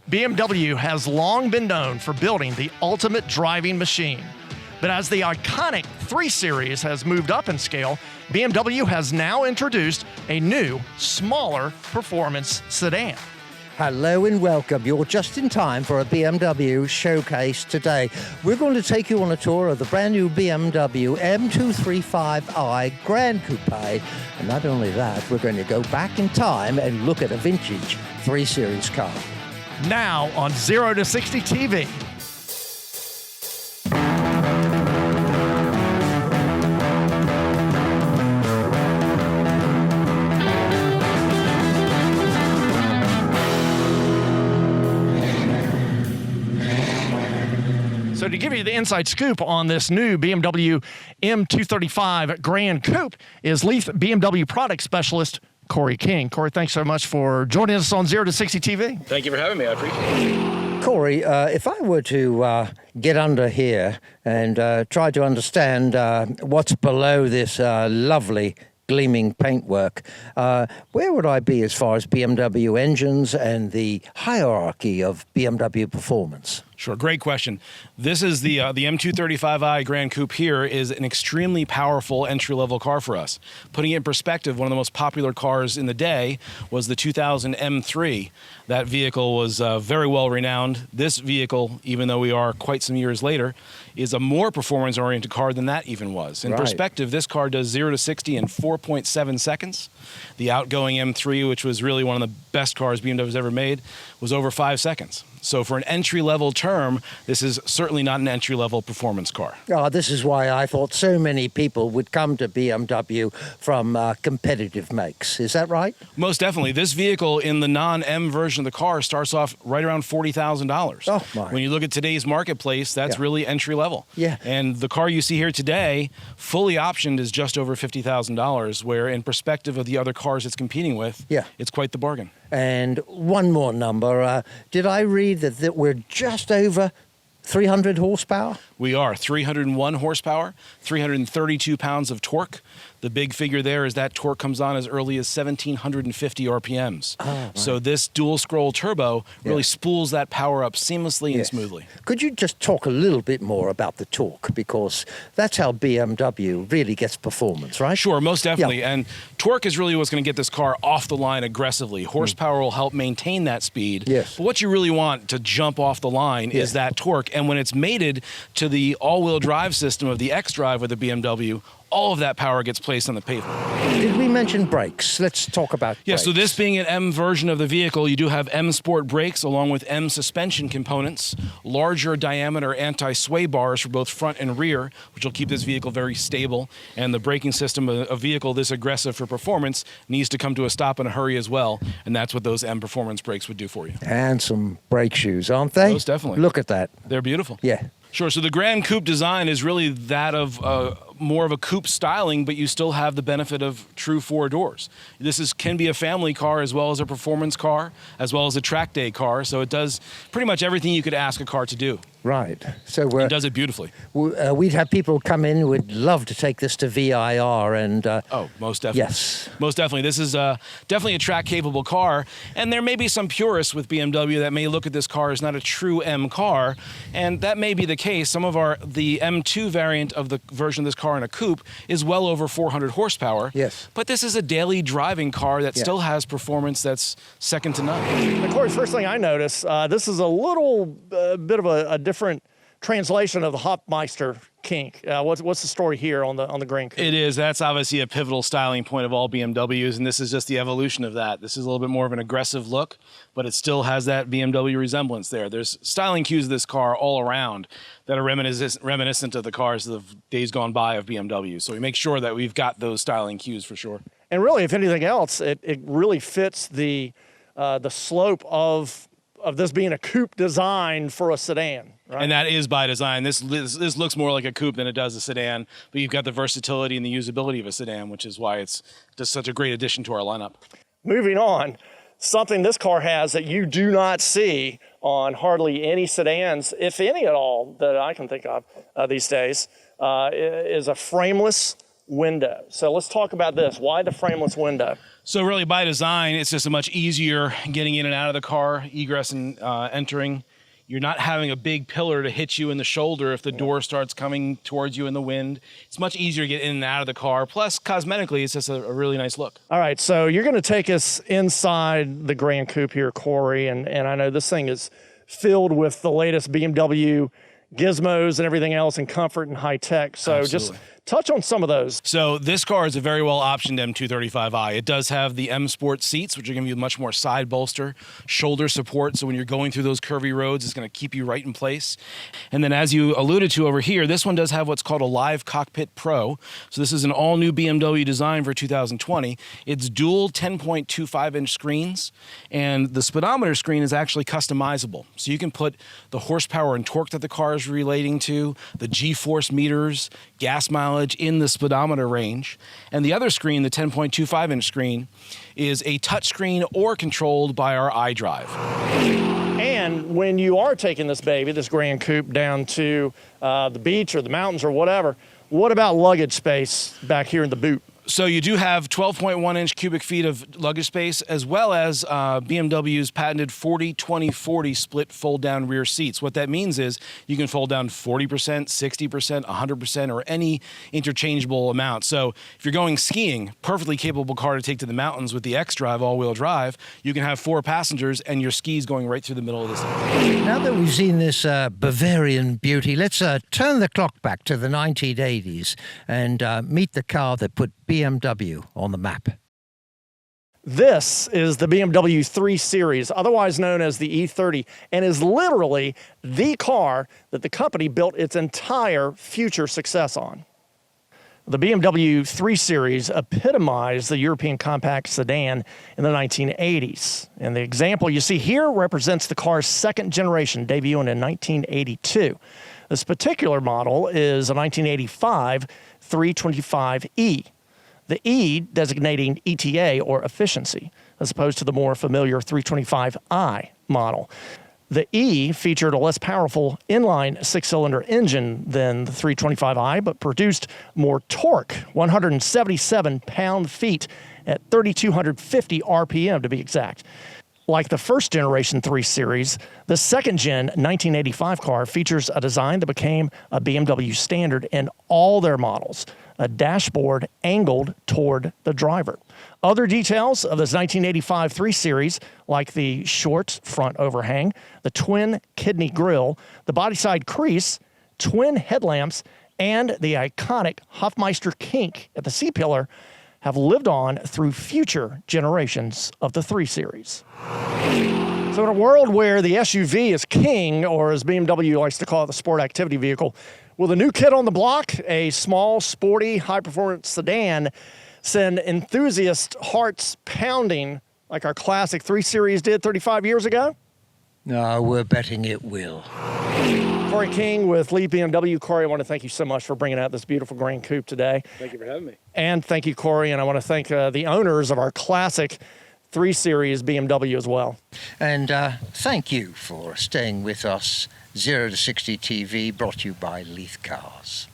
BMW has long been known for building the ultimate driving machine. But as the iconic 3 Series has moved up in scale, BMW has now introduced a new, smaller performance sedan. Hello and welcome. You're just in time for a BMW showcase today. We're going to take you on a tour of the brand new BMW M235i Gran Coupe. And not only that, we're going to go back in time and look at a vintage 3 Series car. Now on 0 to 60 TV. So to give you the inside scoop on this new BMW M235 Gran Coupe is Leith BMW product specialist Corey King. Corey, thanks so much for joining us on 0 to 60 TV. Thank you for having me. I appreciate it. Corey, if I were to get under here and try to understand what's below this lovely gleaming paintwork, where would I be as far as BMW engines and the hierarchy of BMW performance? Sure, great question. This is the M235i Gran Coupe here is an extremely powerful entry-level car for us. Putting it in perspective, one of the most popular cars in the day was the 2000 M3. That vehicle was very well renowned. This vehicle, even though we are quite some years later, is a more performance-oriented car than that even was. In perspective, this car does 0 to 60 in 4.7 seconds. The outgoing M3, which was really one of the best cars BMW's ever made, was over 5 seconds. So for an entry-level term, this is certainly not an entry-level performance car. Oh, this is why I thought so many people would come to BMW from competitive makes. Is that right? Most definitely. This vehicle in the non-M version of the car starts off right around $40,000. Oh, my. When you look at today's marketplace, that's really entry-level. Yeah. And the car you see here today, fully optioned, is just over $50,000, where in perspective of the other cars it's competing with, it's quite the bargain. And one more number. Did I read that we're just over 300 horsepower? We are 301 horsepower, 332 pounds of torque. The big figure there is that torque comes on as early as 1,750 RPMs. Oh, right. So this dual scroll turbo really spools that power up seamlessly and smoothly. Could you just talk a little bit more about the torque? Because that's how BMW really gets performance, right? Sure, most definitely. And torque is really what's going to get this car off the line aggressively. Horsepower will help maintain that speed. Yes. But what you really want to jump off the line is that torque. And when it's mated to the all-wheel drive system of the X-Drive with the BMW, all of that power gets placed on the pavement. Did we mention brakes? Let's talk about brakes. So this being an M version of the vehicle, you do have M Sport brakes along with M suspension components, larger diameter anti-sway bars for both front and rear, which will keep this vehicle very stable. And the braking system of a vehicle this aggressive for performance needs to come to a stop in a hurry as well. And that's what those M performance brakes would do for you. And some brake shoes, aren't they? Most definitely. Look at that. They're beautiful. Yeah. Sure, so the Gran Coupe design is really that of more of a coupe styling, but you still have the benefit of true 4 doors. This can be a family car as well as a performance car, as well as a track day car, so it does pretty much everything you could ask a car to do. Right. So it does it beautifully. We'd have people come in who would love to take this to VIR and... oh, most definitely. Yes. Most definitely. This is definitely a track-capable car, and there may be some purists with BMW that may look at this car as not a true M car, and that may be the case. Some of the M2 variant of the version of this car in a coupe is well over 400 horsepower. Yes. But this is a daily driving car that still has performance that's second to none. Of course, first thing I notice, this is a little bit of a different translation of the Hopmeister kink. What's the story here on the Gran Coupe? It is. That's obviously a pivotal styling point of all BMWs, and this is just the evolution of that. This is a little bit more of an aggressive look, but it still has that BMW resemblance there. There's styling cues of this car all around that are reminiscent of the cars of days gone by of BMW. So we make sure that we've got those styling cues for sure. And really, if anything else, it really fits the slope of this being a coupe design for a sedan. Right. And that is by design. This looks more like a coupe than it does a sedan, but you've got the versatility and the usability of a sedan, which is why it's just such a great addition to our lineup. Moving on, something this car has that you do not see on hardly any sedans, if any at all, that I can think of these days, is a frameless window. So let's talk about this. Why the frameless window? So really by design, it's just a much easier getting in and out of the car, egress and entering. You're not having a big pillar to hit you in the shoulder if the door starts coming towards you in the wind. It's much easier to get in and out of the car. Plus, cosmetically, it's just a really nice look. All right, so you're going to take us inside the Gran Coupe here, Corey, and I know this thing is filled with the latest BMW gizmos and everything else and comfort and high tech. So Absolutely. Just touch on some of those. So this car is a very well optioned M235i. It does have the M Sport seats, which are going to be much more side bolster, shoulder support. So when you're going through those curvy roads, it's going to keep you right in place. And then as you alluded to over here, this one does have what's called a live Cockpit Pro. So this is an all new BMW design for 2020. It's dual 10.25-inch screens, and the speedometer screen is actually customizable. So you can put the horsepower and torque that the car is relating to, the G-force meters, gas mileage in the speedometer range. And the other screen, the 10.25-inch screen, is a touch screen or controlled by our iDrive. And when you are taking this baby, this Gran Coupe, down to the beach or the mountains or whatever, what about luggage space back here in the boot? So you do have 12.1-inch cubic feet of luggage space, as well as BMW's patented 40-20-40 split fold-down rear seats. What that means is you can fold down 40%, 60%, 100%, or any interchangeable amount. So if you're going skiing, perfectly capable car to take to the mountains with the X-Drive all-wheel drive, you can have 4 passengers and your skis going right through the middle of this. Now that we've seen this Bavarian beauty, let's turn the clock back to the 1980s and meet the car that put BMW on the map. This is the BMW 3 Series, otherwise known as the E30, and is literally the car that the company built its entire future success on. The BMW 3 Series epitomized the European compact sedan in the 1980s. And the example you see here represents the car's second generation, debuting in 1982. This particular model is a 1985 325e. The E designating ETA, or efficiency, as opposed to the more familiar 325i model. The E featured a less powerful inline 6-cylinder engine than the 325i, but produced more torque, 177 pound-feet at 3,250 RPM to be exact. Like the first generation 3 Series, the second gen 1985 car features a design that became a BMW standard in all their models, a dashboard angled toward the driver. Other details of this 1985 3 Series, like the short front overhang, the twin kidney grille, the body side crease, twin headlamps, and the iconic Hofmeister kink at the C-pillar, have lived on through future generations of the 3 Series. So in a world where the SUV is king, or as BMW likes to call it, the sport activity vehicle, will the new kid on the block, a small, sporty, high-performance sedan, send enthusiast hearts pounding like our classic 3 Series did 35 years ago? No, we're betting it will. Corey King with Leith BMW. Corey, I want to thank you so much for bringing out this beautiful Gran Coupe today. Thank you for having me. And thank you, Corey, and I want to thank the owners of our classic 3 Series BMW as well. And thank you for staying with us. 0 to 60 TV, brought to you by Leith Cars.